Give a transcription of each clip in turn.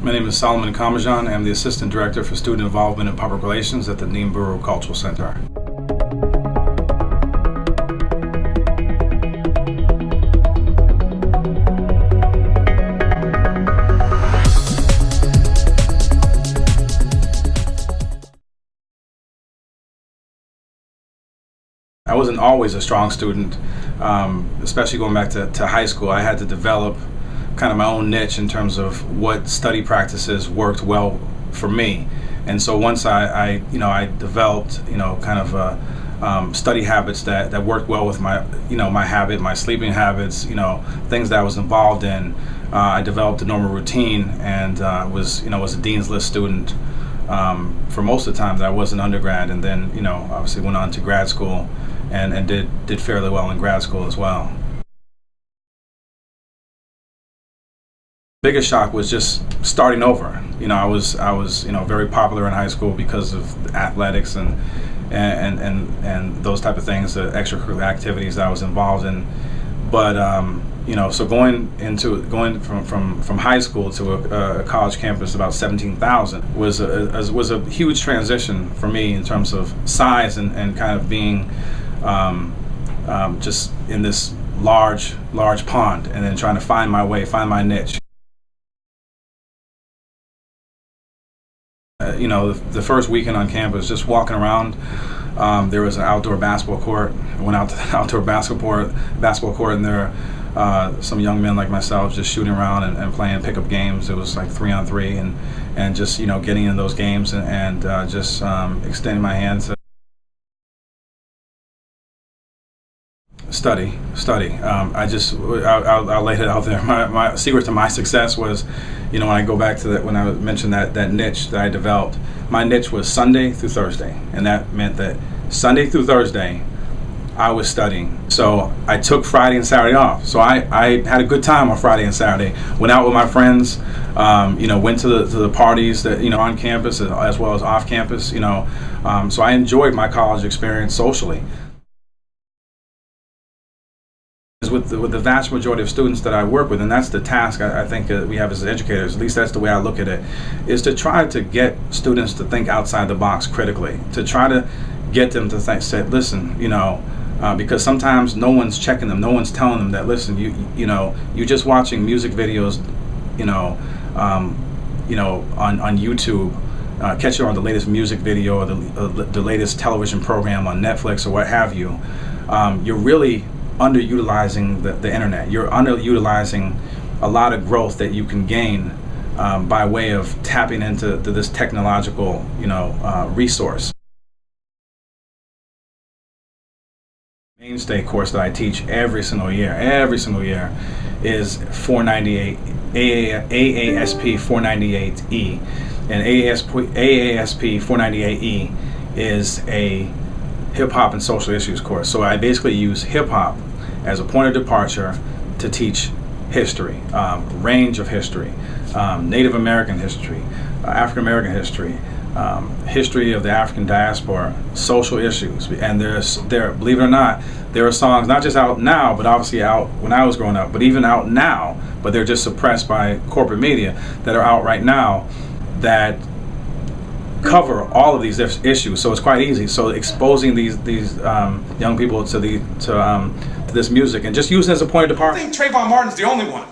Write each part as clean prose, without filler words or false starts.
My name is Solomon Comissiong. I'm the Assistant Director for Student Involvement and Public Relations at the Untitled Cultural Center. I wasn't always a strong student, especially going back to high school. I had to develop kind of my own niche in terms of what study practices worked well for me. And so once I developed, kind of study habits that worked well with my, my sleeping habits, things that I was involved in. I developed a normal routine and was a Dean's List student for most of the time that I was an undergrad, and then, obviously went on to grad school and did fairly well in grad school as well. Biggest shock was just starting over. I was very popular in high school because of athletics and those type of things, the extracurricular activities that I was involved in. But so going from high school to a college campus about 17,000 was a huge transition for me in terms of size and kind of being just in this large pond, and then trying to find my way, find my niche. The first weekend on campus, just walking around, there was an outdoor basketball court. I went out to the outdoor basketball court, and there were some young men like myself just shooting around and playing pickup games. It was like 3-on-3, and just getting in those games and just extending my hand to study. I'll lay it out there. My secret to my success was, when I go back to that, when I mentioned that niche that I developed, my niche was Sunday through Thursday, and that meant that Sunday through Thursday I was studying. So I took Friday and Saturday off. So I had a good time on Friday and Saturday. Went out with my friends, went to the parties that on campus as well as off campus. So I enjoyed my college experience socially. With the vast majority of students that I work with, and that's the task I think we have as educators, at least that's the way I look at it, is to try to get students to think outside the box critically, to try to get them to say, listen, because sometimes no one's checking them, no one's telling them that, listen, you're just watching music videos, on YouTube, catch you on the latest music video or the latest television program on Netflix or what have you. You're really underutilizing the internet. You're underutilizing a lot of growth that you can gain by way of tapping into this technological resource. Mainstay course that I teach every single year is 498 AASP 498E, and AASP 498E is a hip-hop and social issues course. So I basically use hip-hop as a point of departure to teach history, range of history, Native American history, African American history, history of the African diaspora, social issues. And there, believe it or not, there are songs not just out now, but obviously out when I was growing up, but even out now, but they're just suppressed by corporate media, that are out right now that cover all of these issues. So it's quite easy. So exposing these young people to this music and just using it as a point of departure. I think Trayvon Martin's the only one.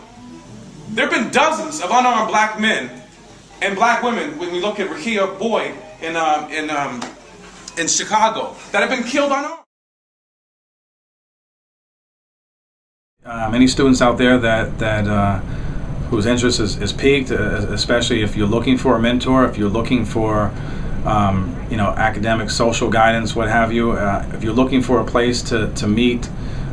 There have been dozens of unarmed black men and black women, when we look at Rekia Boyd in Chicago, that have been killed unarmed. Many students out there that whose interest is piqued, especially if you're looking for a mentor, if you're looking for academic, social guidance, what have you. If you're looking for a place to meet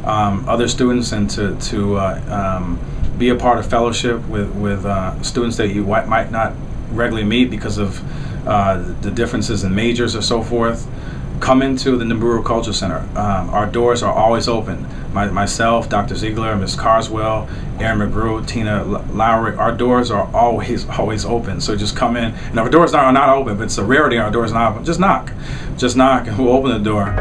other students and to be a part of fellowship with students that you might not regularly meet because of the differences in majors or so forth, come into the Untitled Cultural Center. Our doors are always open. Myself, Dr. Ziegler, Ms. Carswell, Aaron McGrew, Tina Lowry, our doors are always open. So just come in. And if our doors are not open, but it's a rarity our doors are not open, just knock and we'll open the door.